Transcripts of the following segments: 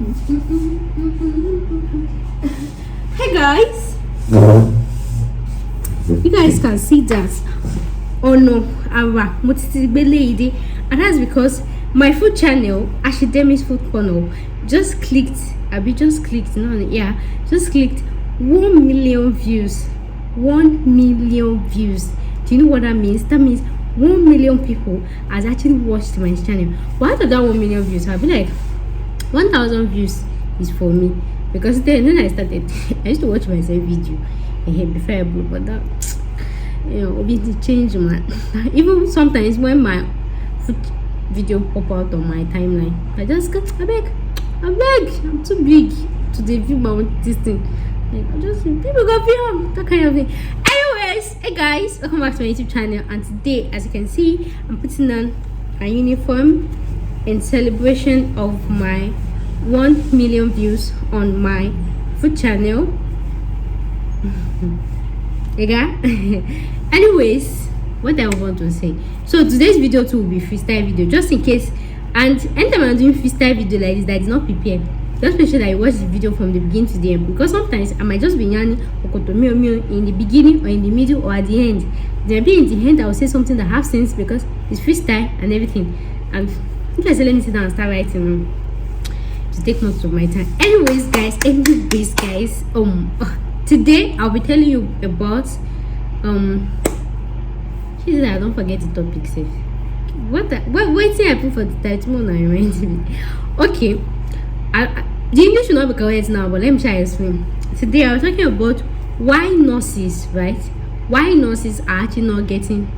Hey guys, you guys can see that. Oh no, lady, and that's because my food channel, Ashidemi's Food Corner, just clicked 1 million views. 1 million views. Do you know what that means? That means 1 million people has actually watched my channel. But out of that 1 million views, I'll be like 1,000 views is for me, because then when I started I used to watch myself video before I upload, but that obviously changed, man. Even sometimes when my food video pop out on my timeline, I just go, I beg, I'm too big to view my this thing. Like, I just people go view that kind of thing. Anyways, hey guys, welcome back to my YouTube channel, and today, as you can see, I'm putting on a uniform in celebration of my 1 million views on my food channel. Anyways, what I want to say, so today's video too will be freestyle video, just in case. And anytime I'm doing freestyle video like this that I did not prepare, just make sure that I watch the video from the beginning to the end, because sometimes I might just be yarning in the beginning or in the middle or at the end. Then maybe in the end I will say something that has sense because it's freestyle and everything. And if I say let me sit down and start writing to take notes of my time. Anyways guys, today I'll be telling you about she said I don't forget the topic safe. What I put for the title now reminds me. Okay, the English should not be correct now, but let me try to explain. Today I was talking about why nurses, right? Why nurses are actually not getting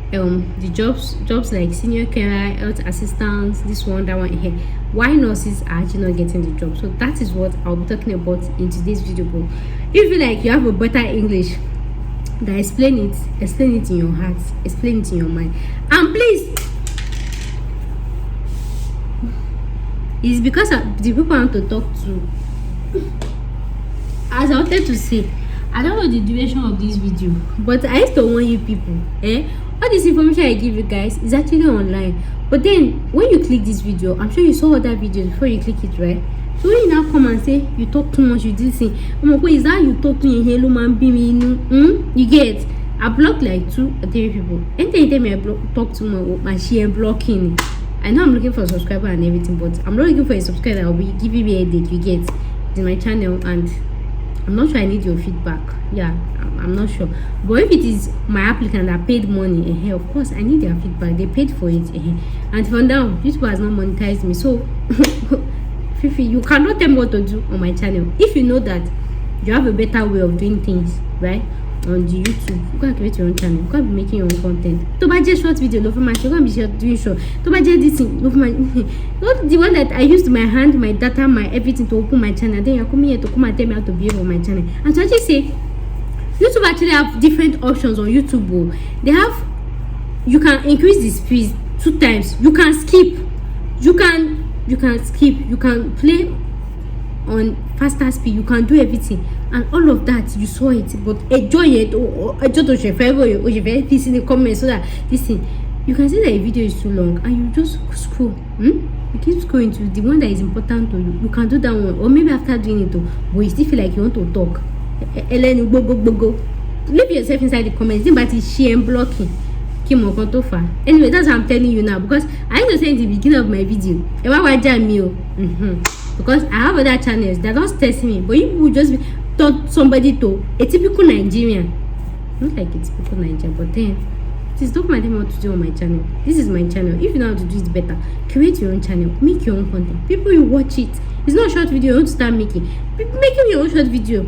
the jobs like senior carer, health assistants, this one, that one here. Why nurses are actually not getting the job. So that is what I'll be talking about in today's video. But if you feel like you have a better English, then explain it in your heart, explain it in your mind, and please, it's because the people I want to talk to. As I wanted to say, I don't know the duration of this video, but I used to warn you people, all this information I give you guys is actually online. But then when you click this video, I'm sure you saw other videos before you click it, right? So when you now come and say you talk too much, you did say, is that you talk to your hello man be me? You get, I blocked like 2 or 3 people. Anytime I talk to my share blocking. I know I'm looking for a subscriber and everything, but I'm not looking for a subscriber that will be giving me a date. You get, in my channel, and I'm not sure I need your feedback. Yeah, I'm not sure. But if it is my applicant that paid money, of course I need their feedback. They paid for it, and for now, YouTube has not monetized me. So Fifi, you cannot tell me what to do on my channel. If you know that you have a better way of doing things, right, on the YouTube, you can create your own channel. You can be making your own content. To buy just short video, love my show. You can be doing short. To buy just this thing, love my not the one that I used my hand, my data, my everything to open my channel. Then you're coming here to come and tell me how to behave on my channel. And to actually say, YouTube actually have different options on YouTube. They have, you can increase the speed 2 times. You can skip. You can skip. You can play on faster speed. You can do everything, and all of that you saw it. But enjoy it, or just to share this in the comments, so that this thing, you can see that a video is too long and you just scroll. You keep scrolling to the one that is important to you. You can do that one, or maybe after doing it, but you still feel like you want to talk. Leave yourself inside the comments. But it's share and blocking. Anyway, that's what I'm telling you now, because I used to say in the beginning of my video, because I have other channels that don't test me, but you will just taught somebody to a typical Nigerian, not like a typical Nigerian, but then please don't mind what to do on my channel. This is my channel. If you know how to do it better, create your own channel, make your own content. People will watch it. It's not a short video. You want to start making your own short video.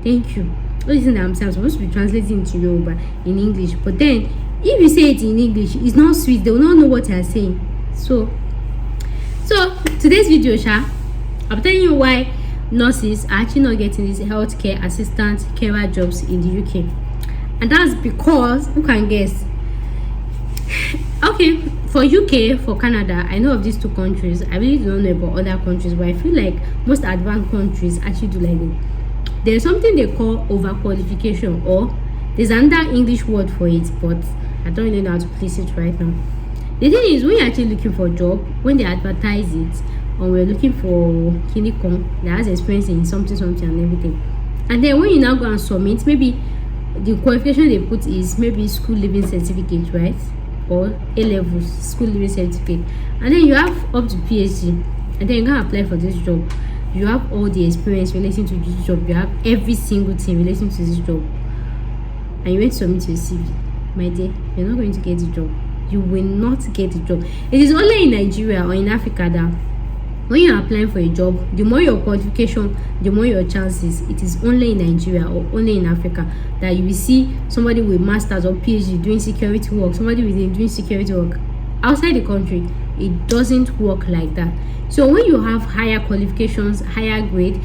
Thank you. Listen, I'm supposed to be translating into Yoruba in English, but then if you say it in English, it's not sweet. They will not know what you are saying. So today's video, I'm telling you why nurses are actually not getting these healthcare assistant carer jobs in the UK, and that's because, who can guess? Okay, for UK, for Canada, I know of these 2 countries. I really don't know about other countries, but I feel like most advanced countries actually do like this. There's something they call overqualification, or there's another English word for it, but I don't really know how to place it right now. The thing is, when you're actually looking for a job, when they advertise it, or we're looking for clinicon that has experience in something and everything, and then when you now go and submit, maybe the qualification they put is maybe school leaving certificate, right? Or A levels school leaving certificate, and then you have up to PhD, and then you can apply for this job. You have all the experience relating to this job, you have every single thing relating to this job, and you went to submit your CV. My dear, you're not going to get the job. You will not get the job. It is only in Nigeria or in Africa that when you are applying for a job, the more your qualification, the more your chances. It is only in Nigeria or only in Africa that you will see somebody with masters or PhD doing security work, somebody with doing security work. Outside the country, it doesn't work like that. So when you have higher qualifications, higher grade,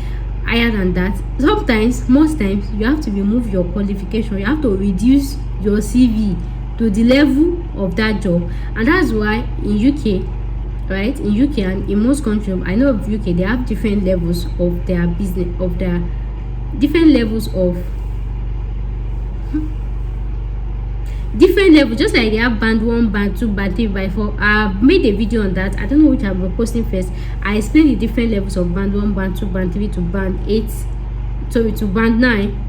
higher than that, sometimes, most times, you have to remove your qualification. You have to reduce your CV to the level of that job. And that's why in UK, right, in UK and in most countries, I know of UK, they have different levels of their business, of their different levels of different levels, just like they have band 1, band 2, band 3, band 4. I've made a video on that. I don't know which I'll be posting first. I explained the different levels of band 1, band 2, band 3 to band 8, sorry, to band 9.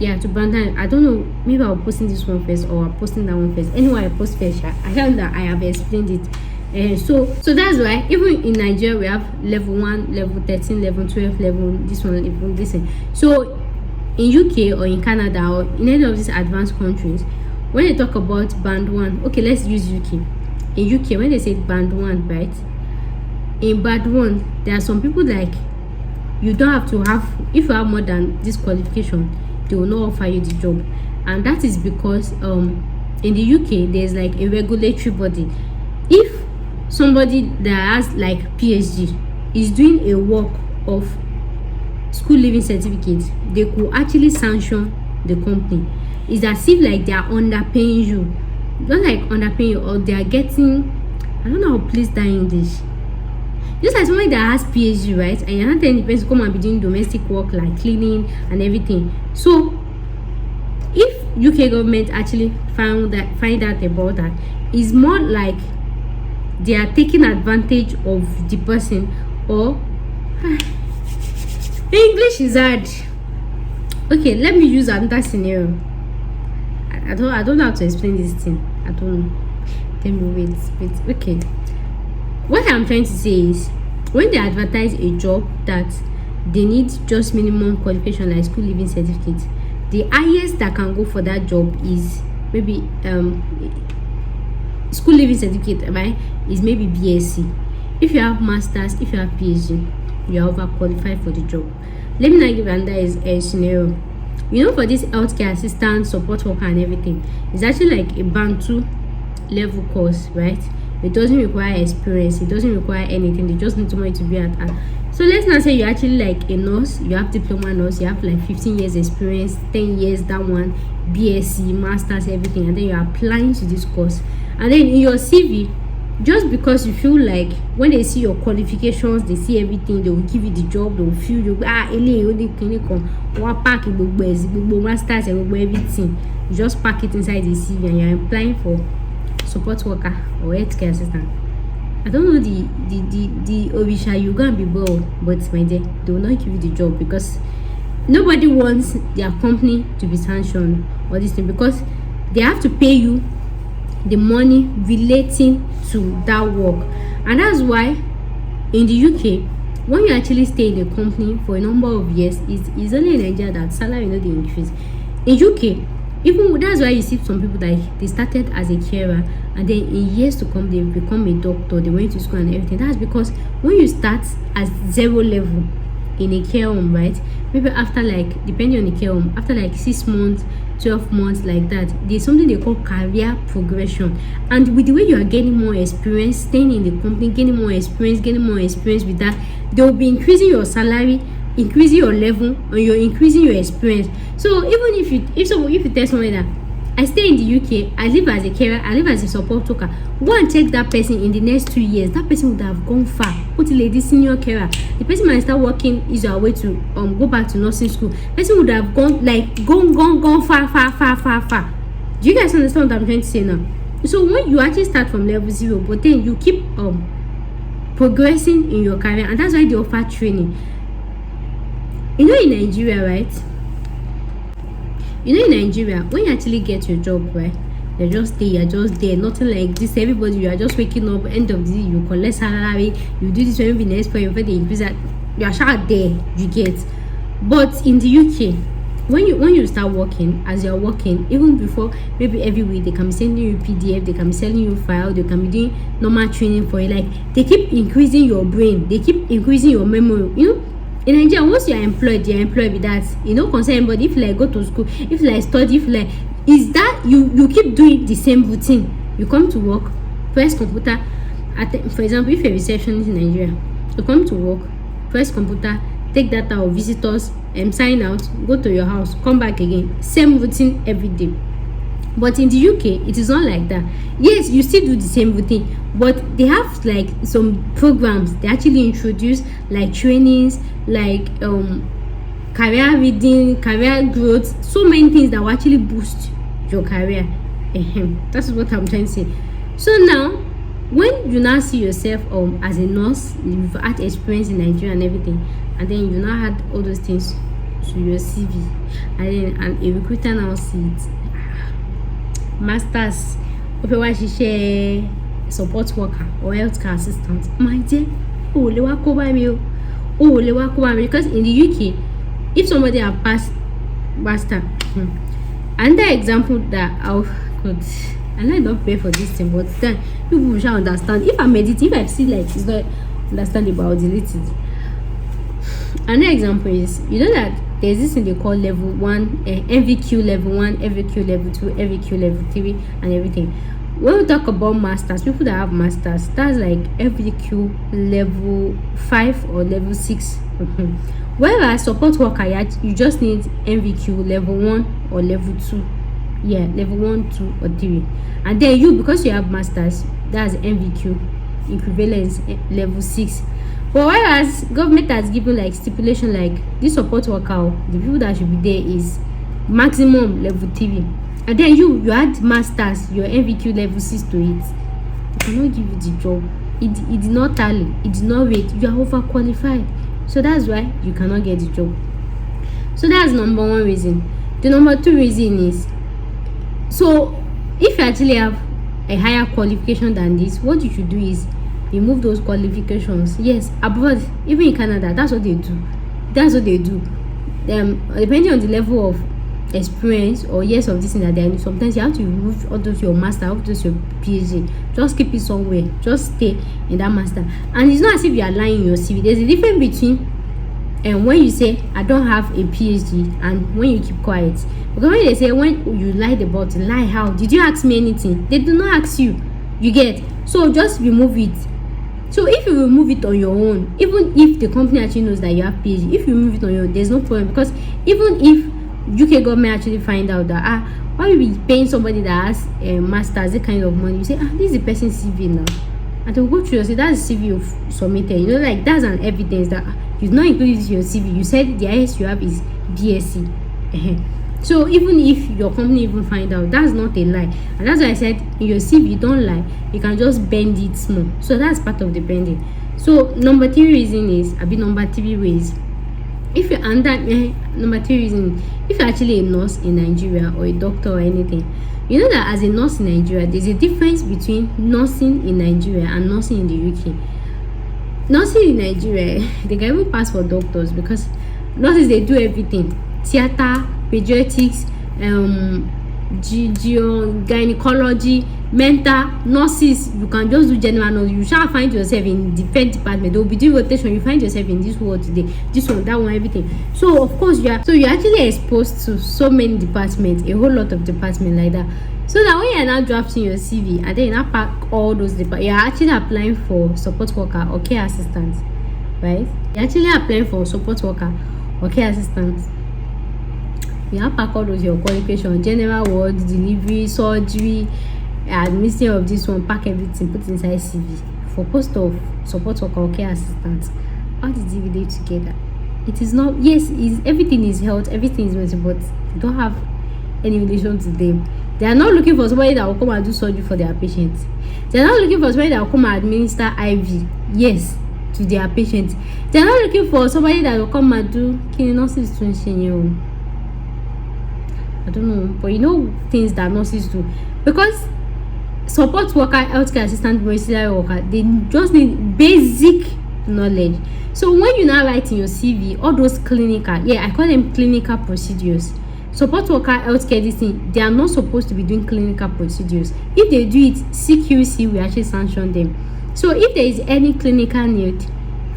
Yeah, to band 9. I don't know, maybe I'll posting this one first or I'll posting that one first. Anyway, I post first. I found that I have explained it. So that's why even in Nigeria we have level 1, level 13, level 12, level this one, level this one. So in UK or in Canada or in any of these advanced countries, when they talk about band 1, okay, let's use UK. In UK, when they say band 1, right, in band 1 there are some people like you don't have to have, if you have more than this qualification, they will not offer you the job. And that is because in the UK there's like a regulatory body. If somebody that has like PhD is doing a work of school leaving certificate, they could actually sanction the company. It's as if like they are underpaying you, not like underpaying you, or they are getting, I don't know how to place that in English. Just like somebody that has PhD, right, and you're not telling the person to come and be doing domestic work like cleaning and everything. So if UK government actually find out about that, it's more like they are taking advantage of the person, or English is hard. Okay, let me use another scenario. I don't know how to explain this thing. I don't know. Tell me, wait. Okay. What I'm trying to say is, when they advertise a job that they need just minimum qualification like school leaving certificate, the highest that can go for that job is maybe school leaving certificate, right, is maybe BSc. If you have masters, if you have PhD, you are overqualified for the job. Let me now give another scenario. You know, for this healthcare assistant, support worker and everything, it's actually like a band 2 level course, right? It doesn't require experience, it doesn't require anything, they just need somebody to be at. So let's not say you're actually like a nurse, you have diploma nurse, you have like 15 years experience, 10 years that one, BSc, masters, everything, and then you're applying to this course. And then in your CV, just because you feel like when they see your qualifications, they see everything, they will give you the job, they will feel you only clinical, one pack masters, everything. You just pack it inside the CV and you're applying for support worker or healthcare assistant. I don't know the Obisha, you gonna be bold, but my dear, they will not give you the job because nobody wants their company to be sanctioned or this thing, because they have to pay you the money relating to that work. And that's why in the UK, when you actually stay in a company for a number of years, it's only in Nigeria that salary not increase. In UK, even that's why you see some people that they started as a carer and then in years to come they become a doctor, they went to school and everything. That's because when you start at 0 level in a care home, right, maybe after like, depending on the care home, after like 6 months, 12 months, like that, there's something they call career progression. And with the way you are getting more experience, staying in the company, getting more experience with that, they will be increasing your salary, increasing your level, and you're increasing your experience. So even if you tell somebody that I stay in the UK, I live as a carer, I live as a support worker, go and check that person in the next 2 years, that person would have gone far. Put a lady senior carer, the person might start working, is our way to go back to nursing school. Person would have gone far. Do you guys understand what I'm trying to say now? So when you actually start from level 0, but then you keep progressing in your career, and that's why they offer training. In Nigeria, right? In Nigeria, when you actually get your job, right, you're just there, nothing like this. Everybody, you are just waking up, end of the day, you collect salary, you do this, maybe next point, you increase that, you are sure there, you get. But in the UK, when you start working, as you're working, even before, maybe every week they can be sending you PDF, they can be sending you file, they can be doing normal training for you. Like, they keep increasing your brain, they keep increasing your memory. In Nigeria, once you're employed with that, concern anybody. If go to school, if study, if is that you keep doing the same routine. You come to work, press computer. For example, if you're a receptionist in Nigeria, you come to work, press computer, take data of visitors, sign out, go to your house, come back again, same routine every day. But in the UK, it is not like that. Yes, you still do the same routine, but they have some programs they actually introduce, like trainings, like career reading, career growth, so many things that will actually boost your career. That's what I'm trying to say. So now, when you now see yourself as a nurse, you've had experience in Nigeria and everything, and then you now had all those things to your CV, and a recruiter now sees masters, support worker or healthcare assistant. My dear, because in the UK, if somebody have passed master, another example that I don't pay for this thing, but then people shall understand. If I'm editing, if I see it's not understandable, I'll delete it. Another example is, that there's this thing they call level 1, MVQ level 1, MVQ level 2, MVQ level 3, and everything. When we talk about masters, people that have masters, that's like MVQ level 5 or level 6. Whereas support worker, you just need MVQ level 1 or level 2. Yeah, level 1, 2, or 3. And then you, because you have masters, that's MVQ equivalence level 6. But whereas government has given stipulation, this support worker, the people that should be there is maximum level 3. And then you had masters, your MVQ level 6 to it. I cannot give you the job. It did not tally, it did not rate. You are overqualified. So that's why you cannot get the job. So that's number 1 reason. The number 2 reason is, so if you actually have a higher qualification than this, what you should do is remove those qualifications. Yes, abroad, even in Canada, that's what they do. Depending on the level of experience or years of this thing that they are, sometimes you have to remove all those your master, all those your PhD. Just keep it somewhere. Just stay in that master. And it's not as if you are lying in your CV. There's a difference between when you say I don't have a PhD and when you keep quiet. Because when they say, when you lied about it, lie how? Did you ask me anything? They do not ask you. You get? So just remove it. So if you remove it on your own, even if the company actually knows that you have PhD, if you remove it on your own, there's no problem. Because even if UK government actually find out that why will be paying somebody that has a master's this kind of money, you say this is the person's CV now, and they'll go through and say that's the CV you've submitted. That's an evidence that you've not included your CV. You said the highest you have is BSc. So even if your company even find out, that's not a lie. And that's why I said in your CV, you don't lie, you can just bend it small. So that's part of the bending. So number 3 reason is, number 3 ways, if you're under number 3 reason, if you're actually a nurse in Nigeria or a doctor or anything, you know that as a nurse in Nigeria, there's a difference between nursing in Nigeria and nursing in the UK. Nursing in Nigeria, they can even pass for doctors because nurses, they do everything: theater, pediatrics, gynecology, mental. Nurses, you can just do general nurse. You shall find yourself in different department. They will be doing rotation. You find yourself in this one today, this one, that one, everything. So of course you're actually exposed to so many departments, a whole lot of departments like that. So that when you're now drafting your CV and then you now pack all those departments, you're actually applying for support worker or care assistant, right? You're actually applying for support worker or care assistant. You have pack all those your qualification, general ward, delivery, surgery, administration of this one, pack everything, put inside CV for post of support worker or care assistant. How did you relate together? It is not, yes, everything is health, everything is medicine, but you don't have any relation to them. They are not looking for somebody that will come and do surgery for their patients. They are not looking for somebody that will come and administer IV, yes, to their patients. They are not looking for somebody that will come and do nurses to I don't know, but you know things that nurses do, because support worker, healthcare assistant, domiciliary worker, they just need basic knowledge. So when you now write in your CV all those clinical, I call them clinical procedures. Support worker, healthcare, this thing, they are not supposed to be doing clinical procedures. If they do it, CQC will actually sanction them. So if there is any clinical need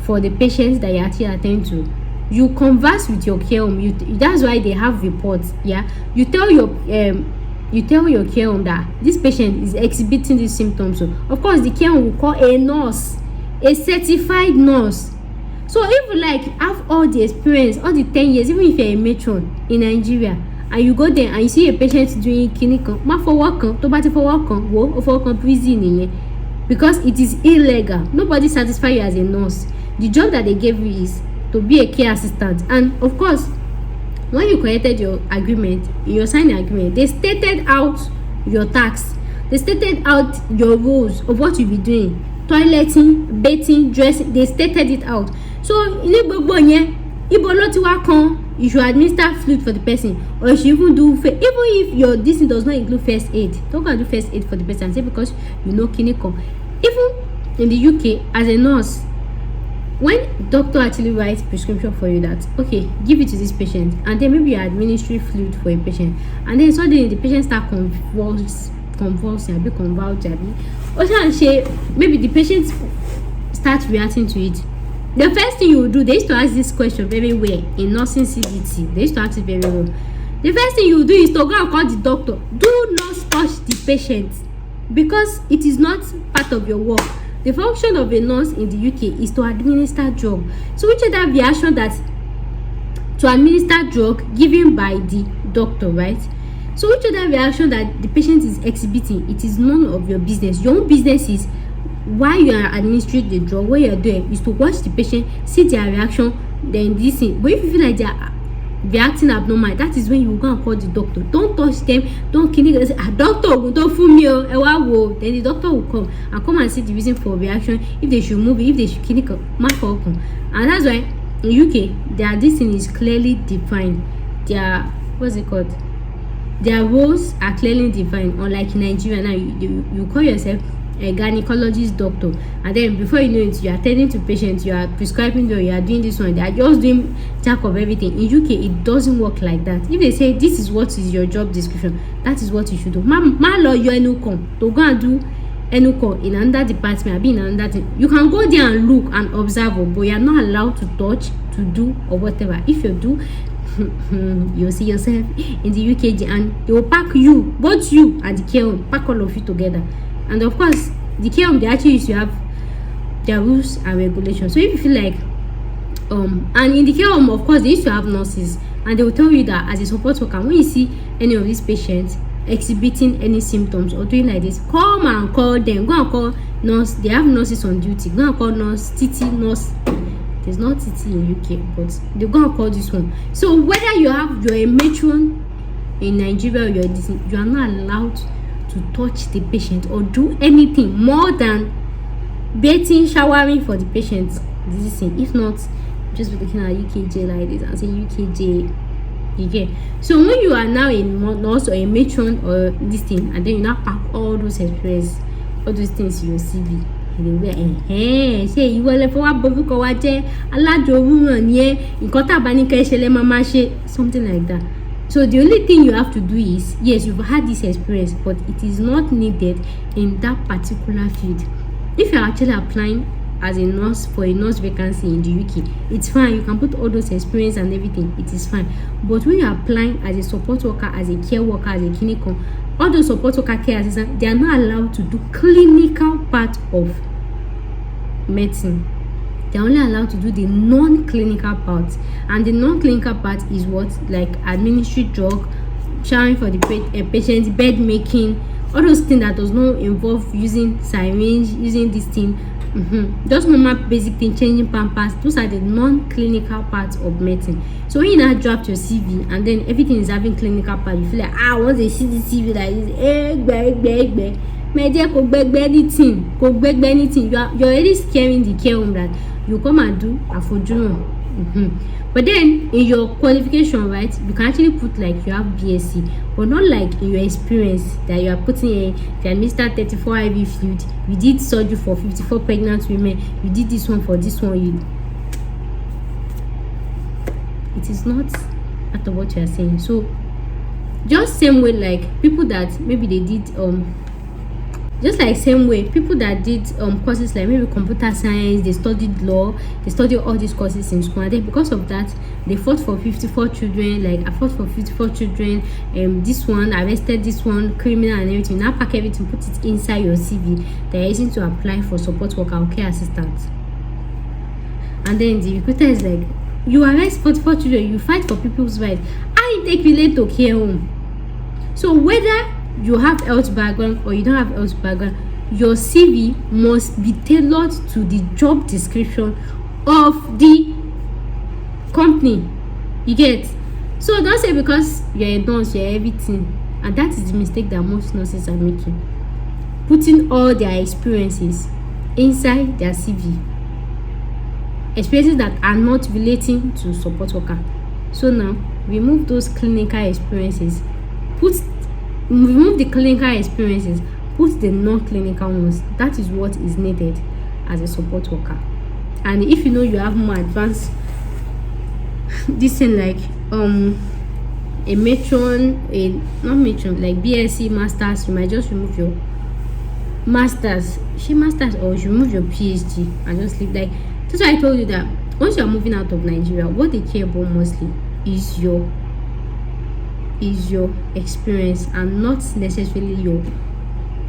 for the patients that you actually attend to, you converse with your care home. That's why they have reports. You tell your care home that this patient is exhibiting these symptoms. So of course the care home will call a nurse, a certified nurse. So if you like have all the experience, all the 10 years, even if you're a matron in Nigeria, and you go there and you see a patient doing clinical, prison, because it is illegal. Nobody satisfy you as a nurse. The job that they gave you is to be a care assistant. And of course, when you created your agreement, your signing agreement, they stated out your tax, they stated out your roles of what you'll be doing, toileting, bathing, dressing. They stated it out. So you should administer fluid for the person, or you should even do even if your this does not include first aid, don't go and do first aid for the person, say because you know clinical. Even in the UK, as a nurse, when doctor actually writes prescription for you that okay, give it to this patient, and then maybe you administer fluid for a patient, and then suddenly the patient start convulsing, maybe the patient starts reacting to it. The first thing you will do, they used to ask this question very well in nursing CBT. They used to ask it very well. The first thing you will do is to go and call the doctor. Do not touch the patient, because it is not part of your work. The function of a nurse in the UK is to administer drug. So which other reaction that to administer drug given by the doctor, right? So which other reaction that the patient is exhibiting, it is none of your business. Your own business is why you are administering the drug. What you are doing is to watch the patient, see their reaction, then this thing. But if you feel like they are reacting abnormal, that is when you will go and call the doctor. Don't touch them, don't kill them. Say, doctor, don't fool me. Then the doctor will come and see the reason for reaction, if they should move it, if they should kill it. And that's why in UK, this thing is clearly defined. Their roles are clearly defined. Unlike in Nigeria now, you call yourself a gynecologist doctor, and then before you know it, you are attending to patients, you are prescribing them, you are doing this one, they are just doing jack of everything. In UK, it doesn't work like that. If they say this is what is your job description, that is what you should do. To go and do enucon in another department, be in another thing. You can go there and look and observe, but you are not allowed to touch, to do, or whatever. If you do, you'll see yourself in the UKG, and they will pack you, both you and the care home, pack all of you together. And of course, the care home, they actually used to have their rules and regulations. So if you feel like and in the care home, of course, they used to have nurses, and they will tell you that as a support worker, when you see any of these patients exhibiting any symptoms or doing like this, come and call them. Go and call nurse. They have nurses on duty. Go and call nurse, TT nurse. There's not TT in UK, but they go and call this one. So whether you're a matron in Nigeria or you are not allowed to touch the patient or do anything more than bathing, showering for the patient. This thing. If not, just be looking at UKJ like this and say UKJ. Okay. So when you are now a nurse or a matron or this thing, and then you now pack all those experience, all those things in your CV, and they were say you will for what book or something like that. So the only thing you have to do is, yes, you've had this experience, but it is not needed in that particular field. If you're actually applying as a nurse for a nurse vacancy in the UK, it's fine. You can put all those experience and everything. It is fine. But when you're applying as a support worker, as a care worker, as a clinical, all those support worker, care assistant, they are not allowed to do clinical part of medicine. They're only allowed to do the non-clinical part, and the non-clinical part is what, like administering drug, showering for the patient, bed making, all those things that does not involve using syringe, using this thing Just normal basic thing, changing pampers. Those are the non-clinical parts of medicine. So when you now draft your CV and then everything is having clinical part, you feel like, once they see the CV like this, my dear, go beg anything. You're already scaring the care home that you come and do a for But then in your qualification, right, you can actually put like you have BSc, but not like in your experience that you are putting in. If you administered 34 IV fluid, you did surgery for 54 pregnant women, you did this one for this one. It is not part of what you are saying. So just same way like people that maybe they did just like same way people that did courses like maybe computer science, they studied law, they studied all these courses in school, and then because of that they fought for 54 children. Like I fought for 54 children, this one arrested, this one criminal and everything. Now pack everything, put it inside your CV. They're using to apply for support worker or care assistant, and then the recruiter is like, you arrest 44 children, you fight for people's rights, I take relate to care home. So whether you have health background or you don't have health background, your CV must be tailored to the job description of the company. You get? So don't say because you're a nurse, you're everything. And that is the mistake that most nurses are making, putting all their experiences inside their CV, experiences that are not relating to support worker. So now remove those clinical experiences, remove the clinical experiences, put the non-clinical ones. That is what is needed as a support worker. And if you know you have more advanced this thing like a matron, like BSc masters, you might just remove your masters, or you remove your PhD and just leave. Like that's why I told you that once you are moving out of Nigeria, what they care about mostly is your experience and not necessarily your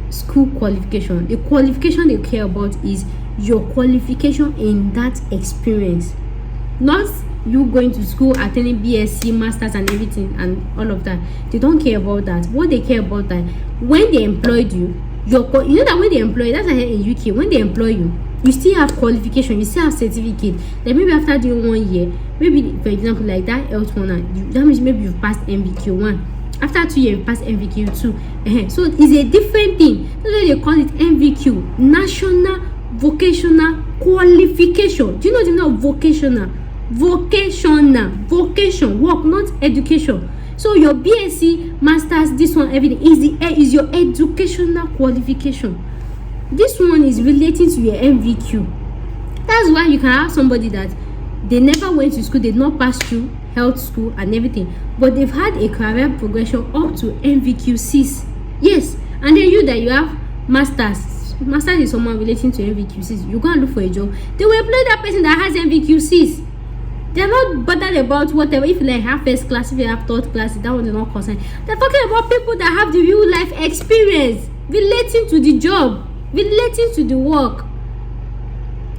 school qualification. The qualification they care about is your qualification in that experience, not you going to school, attending BSc, masters and everything and all of that. They don't care about that. What they care about that when they employed you, you know that when they employ, that's here in UK, when they employ you, you still have qualification, you still have certificate. Like maybe after doing 1 year, maybe for example like that health one, that means maybe you've passed MVQ1. After 2 years you pass MVQ2. So it's a different thing. That's why they call it MVQ, National Vocational Qualification. Do you know the meaning of vocational? Vocation, work, not education. So your BSc, masters, this one, everything is your educational qualification. This one is relating to your MVQ. That's why you can have somebody that they never went to school, they did not pass through health school and everything, but they've had a career progression up to MVQ6. Yes, and then you that you have masters is someone relating to MVQ6. You go and look for a job, they will employ that person that has MVQ6. They're not bothered about whatever. If you like have first class, if you have third class, that one is not concerned. They're talking about people that have the real life experience relating to the job, relating to the work.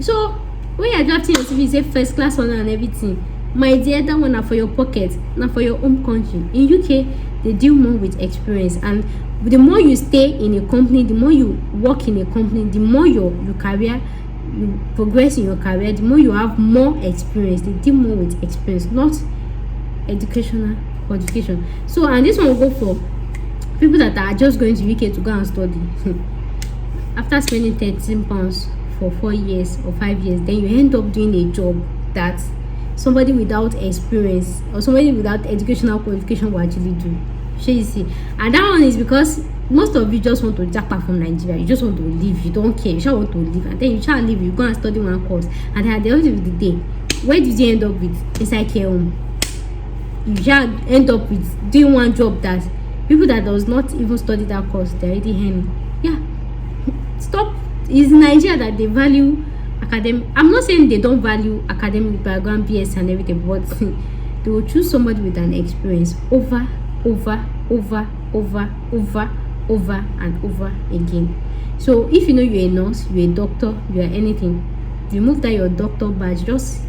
So when you're drafting your CV, you say first class honor and everything. My dear, that one are for your pocket, not for your home country. In UK, they deal more with experience, and the more you stay in a company, the more you work in a company, the more your career, you progress in your career, the more you have more experience. They deal more with experience, not educational qualification. So, and this one will go for people that are just going to UK to go and study. After spending £13 for 4 years or 5 years, then you end up doing a job that somebody without experience or somebody without educational qualification will actually do. Sure, you see. And that one is because most of you just want to jackpot from Nigeria. You just want to leave. You don't care. You just want to leave, and then you try to leave. You go and study one course, and then at the end of the day, where did you end up with? Inside care home. You just end up with doing one job that people that does not even study that course, they're already earning. Yeah. Stop. It's Nigeria that they value academic. I'm not saying they don't value academic background, BS and everything, but they will choose somebody with an experience over and over again. So if you know you're a nurse, you're a doctor, you're anything, remove that your doctor badge, just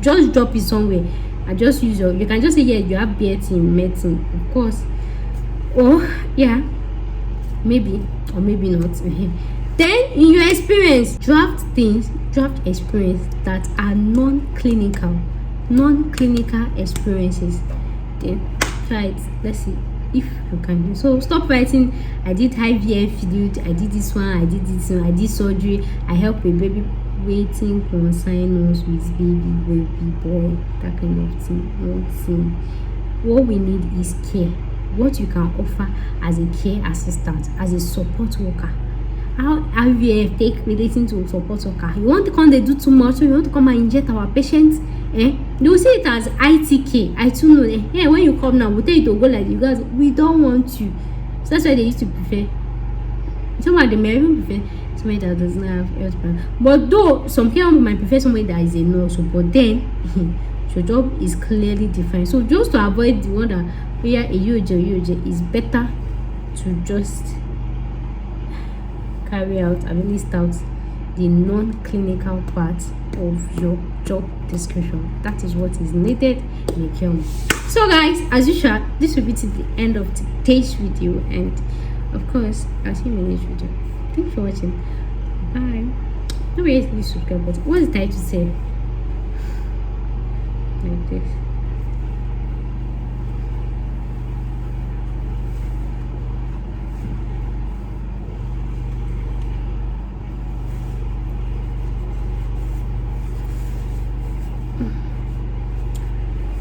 drop it somewhere and just use you can just say, yeah, you have BS in medicine, of course, or yeah, maybe or maybe not. Then in your experience, draft experience that are non-clinical experiences. Then try it. Let's see if you can. So stop writing I did IVF fluid, I did this one, I did surgery, I help a baby waiting consigns with baby boy, that kind of thing. What we need is care. What you can offer as a care assistant, as a support worker. How IVF take relating to support worker? You want to come, they do too much, so you want to come and inject our patients? They will see it as ITK. I too know that when you come now, we'll tell you to go like you guys. We don't want you. So that's why they used to prefer. Some of them may even prefer somebody that does not have health plan. But though some people might prefer somebody that is a nurse, but then your job is clearly defined. So just to avoid the one that we are a UJ is better to just carry out and list out the non-clinical part of your job description. That is what is needed in a care home. So guys, as usual, this will be to the end of today's video, and of course I'll see you in the next video. Thanks for watching. Bye. Don't forget to subscribe button. What is the title say? Like this.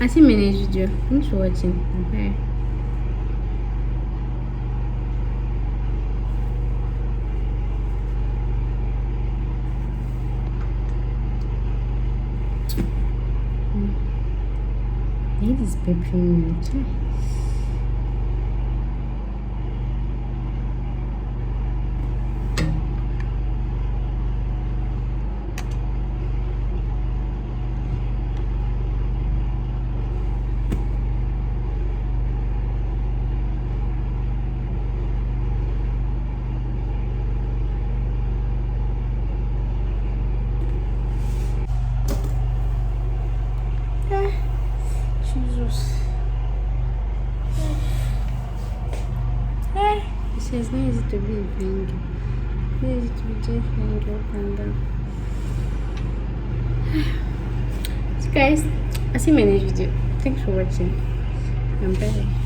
I'll see you in the next video. Thanks for watching. Bye. It is peppering. Jesus. It says not easy to be a finger. Not easy to be just finger up and down. So guys, I'll see you in my next video. Thanks for watching. I'm bye.